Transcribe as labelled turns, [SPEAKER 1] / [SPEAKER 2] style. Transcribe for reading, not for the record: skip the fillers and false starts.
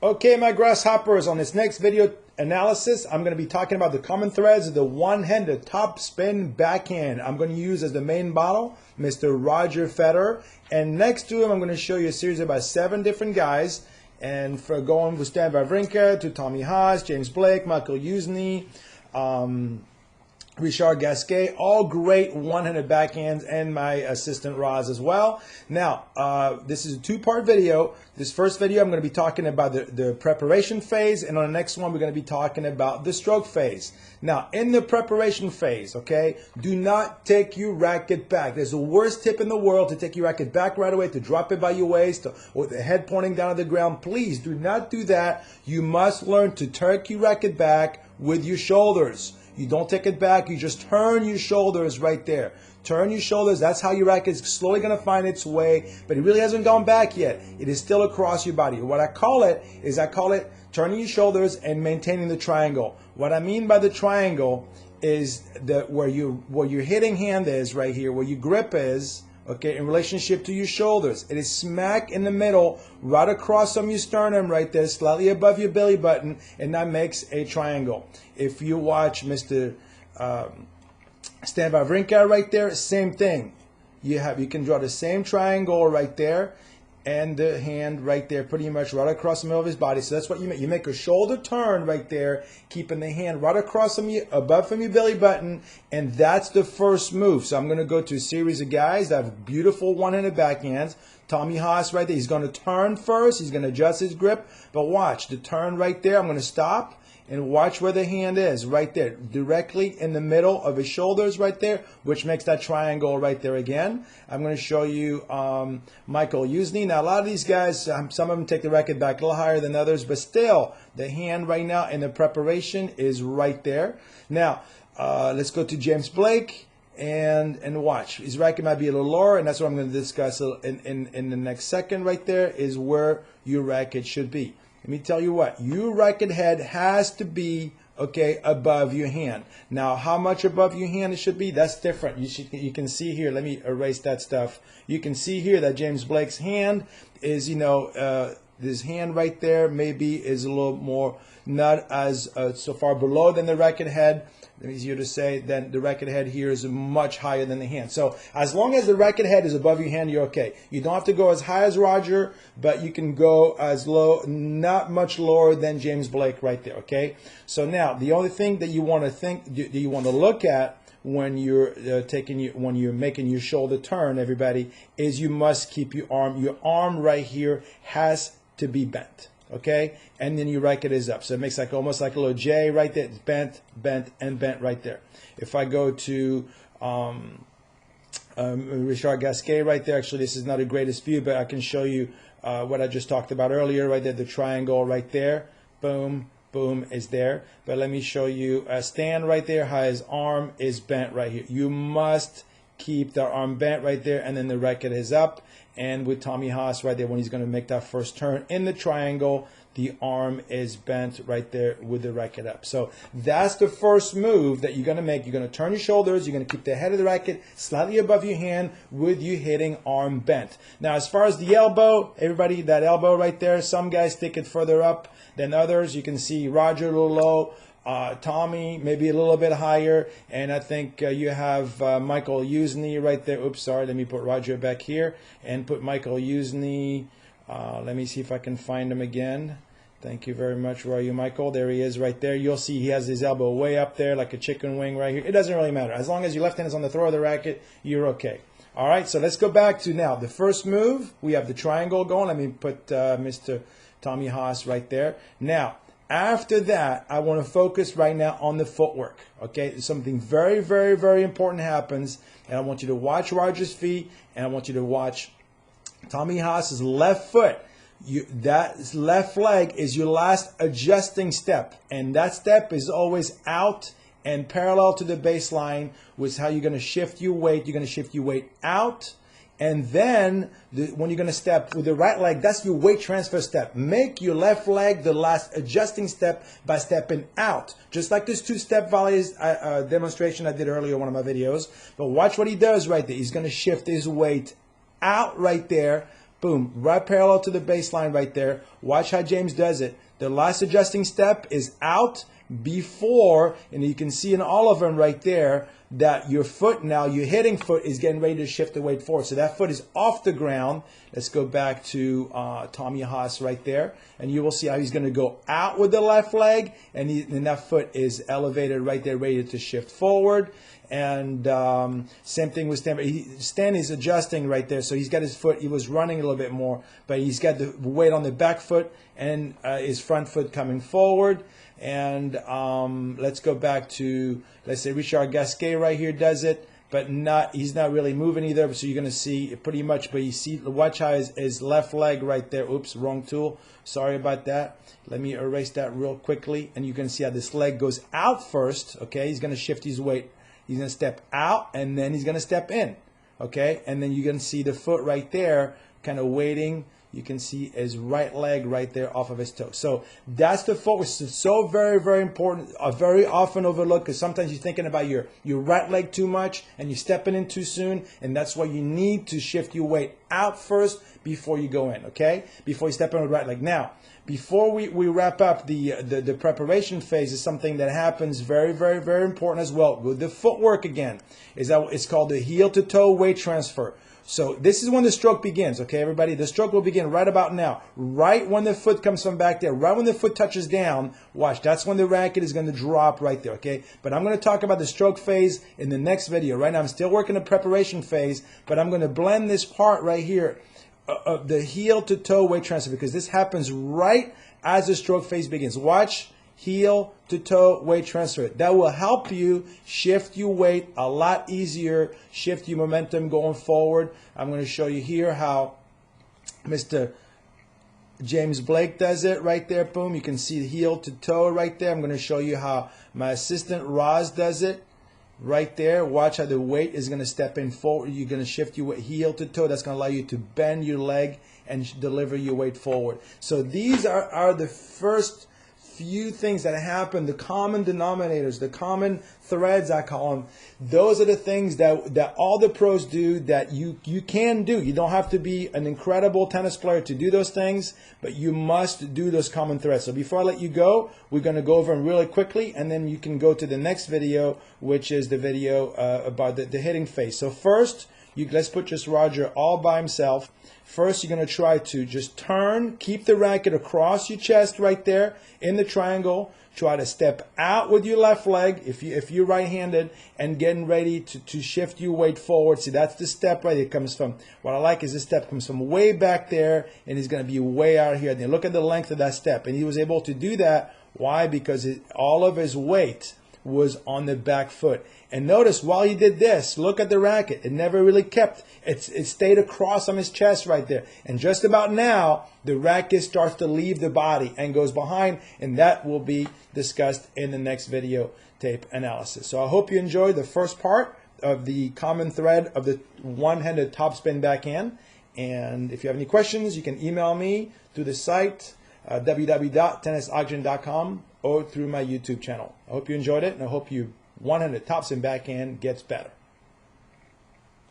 [SPEAKER 1] Okay, my grasshoppers, on this next video analysis, I'm going to be talking about the common threads of the one-handed topspin backhand. I'm going to use as the main model Mr. Roger Federer, and next to him I'm going to show you a series of about 7 different guys, and for going with Stan Wawrinka to Tommy Haas, James Blake, Michael Usney, Richard Gasquet, all great one-handed backhands, and my assistant Roz as well. Now, this is a 2-part video. This first video I'm going to be talking about the preparation phase, and on the next one we're going to be talking about the stroke phase. Now, in the preparation phase, okay, do not take your racket back. There's the worst tip in the world to take your racket back right away, to drop it by your waist, or the head pointing down at the ground. Please do not do that. You must learn to turn your racket back with your shoulders. You don't take it back, you just turn your shoulders right there. Turn your shoulders, that's how your racket is slowly going to find its way, but it really hasn't gone back yet. It is still across your body. What I call it turning your shoulders and maintaining the triangle. What I mean by the triangle is where your hitting hand is right here, where your grip is, okay, in relationship to your shoulders. It is smack in the middle, right across from your sternum right there, slightly above your belly button, and that makes a triangle. If you watch Mr. Stan Wawrinka right there, same thing. You can draw the same triangle right there, and the hand right there, pretty much right across the middle of his body. So that's what you make. You make a shoulder turn right there, keeping the hand right across from you, above from your belly button, and that's the first move. So I'm going to go to a series of guys that have beautiful one-handed backhands. Tommy Haas right there. He's going to turn first. He's going to adjust his grip, but watch the turn right there. I'm going to stop. And watch where the hand is, right there, directly in the middle of his shoulders right there, which makes that triangle right there again. I'm going to show you Michael Usney. Now, a lot of these guys, some of them take the racket back a little higher than others, but still, the hand right now in the preparation is right there. Now, let's go to James Blake. And watch. His racket might be a little lower, and that's what I'm going to discuss in the next second right there, is where your racket should be. Let me tell you what, your racket head has to be, okay, above your hand. Now, how much above your hand it should be, that's different. You can see here, let me erase that stuff. You can see here that James Blake's hand is, this hand right there maybe is a little more, not as so far below than the racket head. It's easier to say that the racket head here is much higher than the hand. So as long as the racket head is above your hand, you're okay. You don't have to go as high as Roger, but you can go as low, not much lower than James Blake right there, okay? So now, the only thing that you want to look at when you're when you're making your shoulder turn, everybody, is you must keep your arm right here has to be bent. Okay, and then your racket is up, so it makes like almost like a little J right there. It's bent, bent, and bent right there. If I go to Richard Gasquet right there, actually this is not the greatest view, but I can show you what I just talked about earlier right there. The triangle right there, boom, boom, is there. But let me show you Stan right there, how his arm is bent right here. You must keep the arm bent right there, and then the racket is up. And with Tommy Haas right there, when he's going to make that first turn in the triangle, the arm is bent right there with the racket up. So that's the first move that you're going to make. You're going to turn your shoulders. You're going to keep the head of the racket slightly above your hand with you hitting arm bent. Now, as far as the elbow, everybody, that elbow right there, some guys stick it further up than others. You can see Roger a little low. Tommy maybe a little bit higher, and I think you have Michael Usney right there. Oops, sorry, let me put Roger back here and put Michael Usney. Let me see if I can find him again. Thank you very much. Where are you, Michael? There he is right there. You'll see he has his elbow way up there like a chicken wing right here. It doesn't really matter. As long as your left hand is on the throw of the racket, you're okay. All right, so let's go back to now the first move. We have the triangle going. Let me put Mr. Tommy Haas right there. Now, after that, I want to focus right now on the footwork, okay? Something very, very, very important happens, and I want you to watch Roger's feet, and I want you to watch Tommy Haas's left foot. That left leg is your last adjusting step, and that step is always out and parallel to the baseline, which is how you're going to shift your weight. You're going to shift your weight out. And then when you're going to step with the right leg, that's your weight transfer step. Make your left leg the last adjusting step by stepping out. Just like this 2-step volley demonstration I did earlier in one of my videos. But watch what he does right there. He's going to shift his weight out right there boom, right parallel to the baseline right there. Watch how James does it. The last adjusting step is out before, and you can see in all of them right there that your foot now, your hitting foot is getting ready to shift the weight forward. So that foot is off the ground. Let's go back to Tommy Haas right there, and you will see how he's going to go out with the left leg, and that foot is elevated right there, ready to shift forward. And same thing with Stan. Stan is adjusting right there, so he's got his foot. He was running a little bit more, but he's got the weight on the back foot and his front foot coming forward. And let's go back to, let's say Richard Gasquet right here does it, but he's not really moving either. So you're going to see pretty much, but you see, watch how his left leg right there. Oops, wrong tool. Sorry about that. Let me erase that real quickly, and you can see how this leg goes out first. Okay, he's going to shift his weight. He's going to step out, and then he's going to step in, okay? And then you're going to see the foot right there kind of waiting. You can see his right leg right there off of his toe. So that's the foot, which is so very, very important, very often overlooked, because sometimes you're thinking about your right leg too much, and you're stepping in too soon, and that's why you need to shift your weight out first before you go in, okay? Before you step in with the right leg. Now, before we wrap up, the preparation phase is something that happens very, very, very important as well. With the footwork again, it's called the heel to toe weight transfer. So this is when the stroke begins, okay, everybody? The stroke will begin right about now. Right when the foot comes from back there, right when the foot touches down, watch, that's when the racket is going to drop right there, okay? But I'm going to talk about the stroke phase in the next video. Right now, I'm still working the preparation phase, but I'm going to blend this part right here of the heel to toe weight transfer, because this happens right as the stroke phase begins. Watch, heel to toe weight transfer. That will help you shift your weight a lot easier, shift your momentum going forward. I'm going to show you here how Mr. James Blake does it right there. Boom, you can see the heel to toe right there. I'm going to show you how my assistant Roz does it. Right there, watch how the weight is going to step in forward. You're going to shift your weight heel to toe. That's going to allow you to bend your leg and deliver your weight forward. So these are the first few things that happen, the common denominators, the common threads, I call them. Those are the things that all the pros do that you can do. You don't have to be an incredible tennis player to do those things, but you must do those common threads. So before I let you go, we're going to go over them really quickly, and then you can go to the next video, which is the video about the hitting phase. So first, let's put just Roger all by himself. First, you're going to try to just turn, keep the racket across your chest right there in the triangle. Try to step out with your left leg if you're right-handed, and getting ready to shift your weight forward. See, that's the step right. It comes from, what I like is this step comes from way back there, and he's going to be way out here. Then look at the length of that step. And he was able to do that. Why? Because all of his weight was on the back foot. And notice while he did this, look at the racket. It never really kept. It stayed across on his chest right there. And just about now, the racket starts to leave the body and goes behind, and that will be discussed in the next video tape analysis. So I hope you enjoyed the first part of the common thread of the one-handed topspin backhand. And if you have any questions, you can email me through the site, www.tennisoxygen.com, or through my YouTube channel. I hope you enjoyed it, and I hope you one-handed topspin backhand gets better.